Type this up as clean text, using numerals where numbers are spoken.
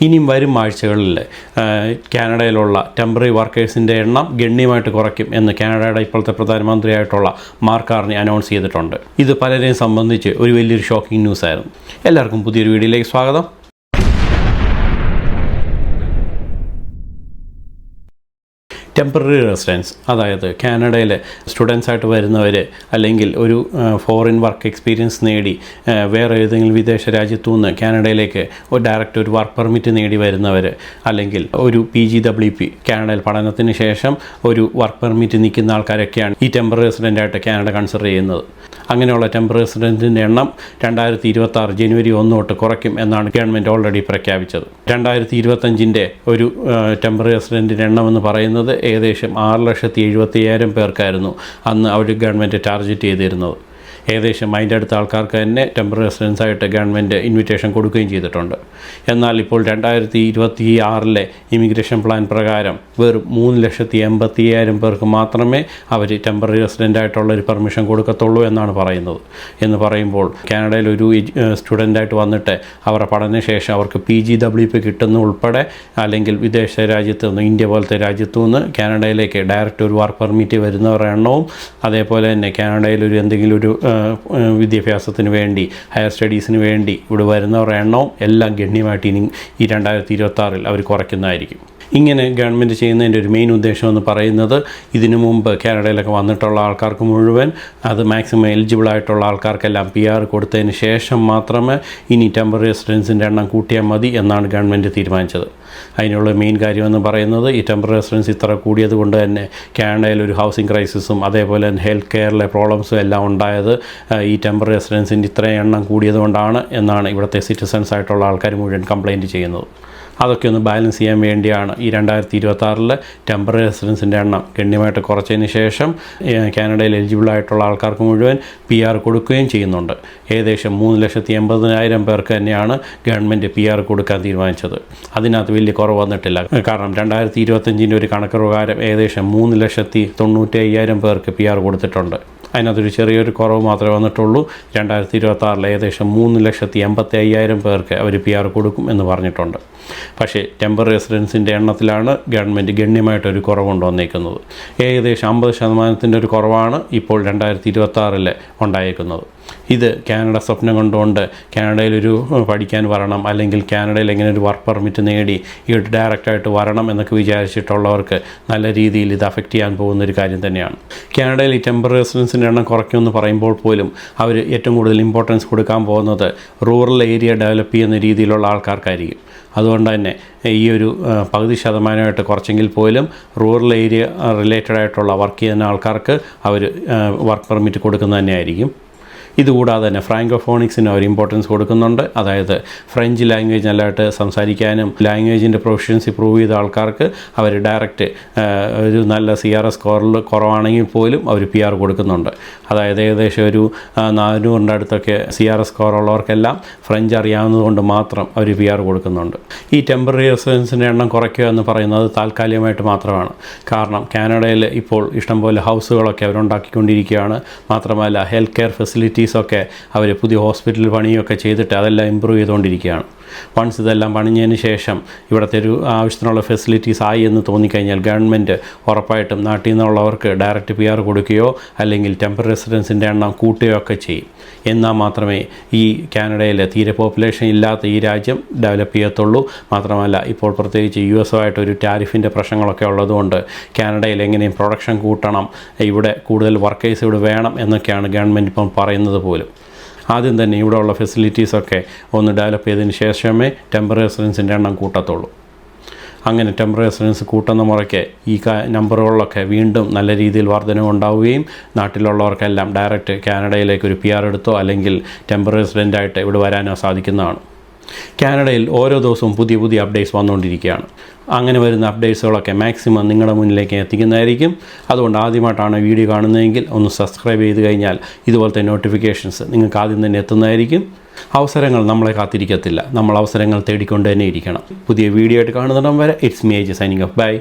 ഇനിയും വരും ആഴ്ചകളിൽ കാനഡയിലുള്ള ടെമ്പററി വർക്കേഴ്സിൻ്റെ എണ്ണം ഗണ്യമായിട്ട് കുറയ്ക്കും എന്ന് കാനഡയുടെ ഇപ്പോഴത്തെ പ്രധാനമന്ത്രിയായിട്ടുള്ള മാർക്ക് കാർണി അനൗൺസ് ചെയ്തിട്ടുണ്ട്. ഇത് പലരെയും സംബന്ധിച്ച് ഒരു വലിയൊരു ഷോക്കിംഗ് ന്യൂസ് ആയിരുന്നു. എല്ലാവർക്കും പുതിയൊരു വീഡിയോയിലേക്ക് സ്വാഗതം. ടെമ്പററി റെസിഡൻസ്, അതായത് കാനഡയിൽ സ്റ്റുഡൻസായിട്ട് വരുന്നവർ അല്ലെങ്കിൽ ഒരു ഫോറിൻ വർക്ക് എക്സ്പീരിയൻസ് നേടി വേറെ ഏതെങ്കിലും വിദേശ രാജ്യത്തു നിന്ന് കാനഡയിലേക്ക് ഡയറക്റ്റ് ഒരു വർക്ക് പെർമിറ്റ് നേടി വരുന്നവർ, അല്ലെങ്കിൽ ഒരു PGWP കാനഡയിൽ പഠനത്തിന് ശേഷം ഒരു വർക്ക് പെർമിറ്റ് നിൽക്കുന്ന ആൾക്കാരൊക്കെയാണ് ഈ ടെമ്പററി റെസിഡൻ്റായിട്ട് കാനഡ കൺസിഡർ ചെയ്യുന്നത്. അങ്ങനെയുള്ള ടെമ്പററി റെസിഡൻറ്റിൻ്റെ എണ്ണം 2026 ജനുവരി 1 തൊട്ട് കുറയ്ക്കും എന്നാണ് ഗവൺമെൻറ് ഓൾറെഡി പ്രഖ്യാപിച്ചത്. 2025 ഒരു ടെമ്പററി റെസിഡൻറ്റിൻ്റെ എണ്ണം എന്ന് പറയുന്നത് ഏകദേശം 6,70,000 പേർക്കായിരുന്നു അന്ന് അവർ ഗവൺമെൻറ് ടാർഗറ്റ് ചെയ്തിരുന്നത്. ഏകദേശം അതിൻ്റെ അടുത്ത ആൾക്കാർക്ക് തന്നെ ടെമ്പററി റെസിഡൻസായിട്ട് ഗവൺമെൻറ് ഇൻവിറ്റേഷൻ കൊടുക്കുകയും ചെയ്തിട്ടുണ്ട്. എന്നാൽ ഇപ്പോൾ 2026 ഇമിഗ്രേഷൻ പ്ലാൻ പ്രകാരം വെറും 3,80,000 പേർക്ക് മാത്രമേ അവർ ടെമ്പററി റെസിഡൻ്റായിട്ടുള്ളൊരു പെർമിഷൻ കൊടുക്കത്തുള്ളൂ എന്നാണ് പറയുന്നത്. എന്ന് പറയുമ്പോൾ കാനഡയിൽ ഒരു സ്റ്റുഡൻ്റായിട്ട് വന്നിട്ട് അവരുടെ പഠനശേഷം അവർക്ക് PGWP കിട്ടുന്ന ഉൾപ്പെടെ, അല്ലെങ്കിൽ വിദേശ രാജ്യത്തു നിന്ന്, ഇന്ത്യ പോലത്തെ രാജ്യത്തു നിന്ന് കാനഡയിലേക്ക് ഡയറക്റ്റ് ഒരു വർക്ക് പെർമിറ്റ് വരുന്നവരുടെ എണ്ണവും, അതേപോലെ തന്നെ കാനഡയിൽ എന്തെങ്കിലും ഒരു വിദ്യാഭ്യാസത്തിന് വേണ്ടി, ഹയർ സ്റ്റഡീസിന് വേണ്ടി ഇവിടെ വരുന്നവരുടെ എണ്ണവും എല്ലാം ഗണ്യമായിട്ട് ഇനി ഈ 2026 അവർ കുറയ്ക്കുന്നതായിരിക്കും. ഇങ്ങനെ ഗവൺമെൻറ് ചെയ്യുന്നതിൻ്റെ ഒരു മെയിൻ ഉദ്ദേശം എന്ന് പറയുന്നത്, ഇതിനു മുമ്പ് കാനഡയിലൊക്കെ വന്നിട്ടുള്ള ആൾക്കാർക്ക് മുഴുവൻ, അത് മാക്സിമം എലിജിബിളായിട്ടുള്ള ആൾക്കാർക്കെല്ലാം PR കൊടുത്തതിന് ശേഷം മാത്രമേ ഇനി ടെമ്പററി റെസിഡൻസിൻ്റെ എണ്ണം കൂട്ടിയാൽ മതി എന്നാണ് ഗവൺമെൻറ് തീരുമാനിച്ചത്. അതിനുള്ള മെയിൻ കാര്യമെന്ന് പറയുന്നത്, ഈ ടെമ്പററി റെസിഡൻസ് ഇത്ര കൂടിയത് കൊണ്ട് തന്നെ കാനഡയിൽ ഒരു ഹൗസിംഗ് ക്രൈസിസും അതേപോലെ തന്നെ ഹെൽത്ത് കെയറിലെ പ്രോബ്ലംസും എല്ലാം ഉണ്ടായത് ഈ ടെമ്പററി റെസിഡൻസിൻ്റെ ഇത്രയും എണ്ണം കൂടിയത് കൊണ്ടാണ് എന്നാണ് ഇവിടുത്തെ സിറ്റിസൺസ് ആയിട്ടുള്ള ആൾക്കാർ മുഴുവൻ കംപ്ലയിൻറ്റ് ചെയ്യുന്നത്. അതൊക്കെ ഒന്ന് ബാലൻസ് ചെയ്യാൻ വേണ്ടിയാണ് ഈ 2026 ടെമ്പററി റെസിഡൻസിൻ്റെ എണ്ണം ഗണ്യമായിട്ട് കുറച്ചതിന് ശേഷം കാനഡയിൽ എലിജിബിളായിട്ടുള്ള ആൾക്കാർക്ക് മുഴുവൻ PR കൊടുക്കുകയും ചെയ്യുന്നുണ്ട്. ഏകദേശം 3,80,000 പേർക്ക് തന്നെയാണ് ഗവൺമെൻറ് PR കൊടുക്കാൻ തീരുമാനിച്ചത്. അതിനകത്ത് വലിയ കുറവ് വന്നിട്ടില്ല. കാരണം 2025 ഒരു കണക്ക് പ്രകാരം ഏകദേശം 3,95,000 പേർക്ക് PR കൊടുത്തിട്ടുണ്ട്. അതിനകത്തൊരു ചെറിയൊരു കുറവ് മാത്രമേ വന്നിട്ടുള്ളൂ. 2026 ഏകദേശം 3,85,000 പേർക്ക് അവർ PR കൊടുക്കും എന്ന് പറഞ്ഞിട്ടുണ്ട്. പക്ഷേ ടെമ്പററി റെസിഡൻസിൻ്റെ എണ്ണത്തിലാണ് ഗവൺമെൻറ് ഗണ്യമായിട്ടൊരു കുറവ് കൊണ്ടുവന്നേക്കുന്നത്. ഏകദേശം 50% ഒരു കുറവാണ് ഇപ്പോൾ 2026 ഉണ്ടായേക്കുന്നത്. ഇത് കാനഡ സ്വപ്നം കൊണ്ടുകൊണ്ട് കാനഡയിലൊരു പഠിക്കാൻ വരണം, അല്ലെങ്കിൽ കാനഡയിൽ എങ്ങനെ ഒരു വർക്ക് പെർമിറ്റ് നേടി ഈ ഡയറക്റ്റായിട്ട് വരണം എന്നൊക്കെ വിചാരിച്ചിട്ടുള്ളവർക്ക് നല്ല രീതിയിൽ ഇത് അഫക്റ്റ് ചെയ്യാൻ പോകുന്നൊരു കാര്യം തന്നെയാണ്. കാനഡയിൽ ഈ ടെമ്പററി റെസിഡൻസിൻ്റെ എണ്ണം കുറയ്ക്കുമെന്ന് പറയുമ്പോൾ പോലും അവർ ഏറ്റവും കൂടുതൽ ഇമ്പോർട്ടൻസ് കൊടുക്കാൻ പോകുന്നത് റൂറൽ ഏരിയ ഡെവലപ്പ് ചെയ്യുന്ന രീതിയിലുള്ള ആൾക്കാർക്കായിരിക്കും. അതുകൊണ്ട് തന്നെ ഈ ഒരു 10% കുറച്ചെങ്കിൽ പോലും റൂറൽ ഏരിയ റിലേറ്റഡ് ആയിട്ടുള്ള വർക്ക് ചെയ്യുന്ന ആൾക്കാർക്ക് അവർ വർക്ക് പെർമിറ്റ് കൊടുക്കുന്നത് തന്നെയായിരിക്കും. ഇതുകൂടാതെ തന്നെ ഫ്രാങ്കോഫോണിക്സിന് അവർ ഇമ്പോർട്ടൻസ് കൊടുക്കുന്നുണ്ട്. അതായത് ഫ്രഞ്ച് ലാംഗ്വേജ് നല്ലതായിട്ട് സംസാരിക്കാനും ലാംഗ്വേജിൻ്റെ പ്രൊഫഷ്യൻസി പ്രൂവ് ചെയ്ത ആൾക്കാർക്ക് അവർ ഡയറക്റ്റ് ഒരു നല്ല CRS സ്കോറിൽ കുറവാണെങ്കിൽ പോലും അവർ PR കൊടുക്കുന്നുണ്ട്. അതായത് ഏകദേശം ഒരു 400 അടുത്തൊക്കെ CRS സ്കോറുള്ളവർക്കെല്ലാം ഫ്രഞ്ച് അറിയാവുന്നതുകൊണ്ട് മാത്രം അവർ PR കൊടുക്കുന്നുണ്ട്. ഈ ടെമ്പററി റെസിഡൻസിൻ്റെ എണ്ണം കുറയ്ക്കുക എന്ന് പറയുന്നത് താൽക്കാലികമായിട്ട് മാത്രമാണ്. കാരണം കാനഡയിൽ ഇപ്പോൾ ഇഷ്ടംപോലെ ഹൗസുകളൊക്കെ അവരുണ്ടാക്കിക്കൊണ്ടിരിക്കുകയാണ്. മാത്രമല്ല ഹെൽത്ത് കെയർ ഫെസിലിറ്റീസ് ഒക്കെ അവർ പുതിയ ഹോസ്പിറ്റൽ പണിയൊക്കെ ചെയ്തിട്ട് അതെല്ലാം ഇമ്പ്രൂവ് ചെയ്തുകൊണ്ടിരിക്കുകയാണ്. വൺസ് ഇതെല്ലാം പണിഞ്ഞതിന് ശേഷം ഇവിടുത്തെ ഒരു ആവശ്യത്തിനുള്ള ഫെസിലിറ്റീസ് ആയി എന്ന് തോന്നിക്കഴിഞ്ഞാൽ ഗവൺമെൻറ് ഉറപ്പായിട്ടും നാട്ടിൽ നിന്നുള്ളവർക്ക് ഡയറക്റ്റ് PR കൊടുക്കുകയോ അല്ലെങ്കിൽ ടെമ്പററി റെസിഡൻസിൻ്റെ എണ്ണം കൂട്ടുകയോ ഒക്കെ ചെയ്യും. എന്നാൽ മാത്രമേ ഈ കാനഡയിൽ തീരെ പോപ്പുലേഷൻ ഇല്ലാത്ത ഈ രാജ്യം ഡെവലപ്പ് ചെയ്യത്തുള്ളൂ. മാത്രമല്ല ഇപ്പോൾ പ്രത്യേകിച്ച് US ഒരു ടാരിഫിൻ്റെ പ്രശ്നങ്ങളൊക്കെ ഉള്ളതുകൊണ്ട് കാനഡയിൽ എങ്ങനെയും പ്രൊഡക്ഷൻ കൂട്ടണം, ഇവിടെ കൂടുതൽ വർക്കേഴ്സ് ഇവിടെ വേണം എന്നൊക്കെയാണ് ഗവൺമെൻറ് ഇപ്പം പറയുന്നത് പോലും. ആദ്യം തന്നെ ഇവിടെയുള്ള ഫെസിലിറ്റീസൊക്കെ ഒന്ന് ഡെവലപ്പ് ചെയ്തതിന് ശേഷമേ ടെമ്പററി റെസിഡൻസിൻ്റെ എണ്ണം കൂട്ടത്തുള്ളൂ. അങ്ങനെ ടെമ്പററി റെസിഡൻസ് കൂട്ടുന്ന മുറയ്ക്ക് ഈ നമ്പറുകളിലൊക്കെ വീണ്ടും നല്ല രീതിയിൽ വർധനവുണ്ടാവുകയും നാട്ടിലുള്ളവർക്കെല്ലാം ഡയറക്റ്റ് കാനഡയിലേക്ക് ഒരു PR എടുത്തോ അല്ലെങ്കിൽ ടെമ്പററി റെസിഡൻ്റായിട്ട് ഇവിടെ വരാനോ സാധിക്കുന്നതാണ്. കാനഡയിൽ ഓരോ ദിവസവും പുതിയ പുതിയ അപ്ഡേറ്റ്സ് വന്നുകൊണ്ടിരിക്കുകയാണ്. അങ്ങനെ വരുന്ന അപ്ഡേറ്റ്സുകളൊക്കെ മാക്സിമം നിങ്ങളുടെ മുന്നിലേക്ക് എത്തിക്കുന്നതായിരിക്കും. അതുകൊണ്ട് ആദ്യമായിട്ടാണ് വീഡിയോ കാണുന്നതെങ്കിൽ ഒന്ന് സബ്സ്ക്രൈബ് ചെയ്ത് കഴിഞ്ഞാൽ ഇതുപോലത്തെ നോട്ടിഫിക്കേഷൻസ് നിങ്ങൾക്ക് ആദ്യം തന്നെ എത്തുന്നതായിരിക്കും. അവസരങ്ങൾ നമ്മളെ കാത്തിരിക്കത്തില്ല, നമ്മൾ അവസരങ്ങൾ തേടിക്കൊണ്ട് തന്നെ ഇരിക്കണം. പുതിയ വീഡിയോ ആയിട്ട് കാണുന്നിടം വരെ it's me AJ signing off. By.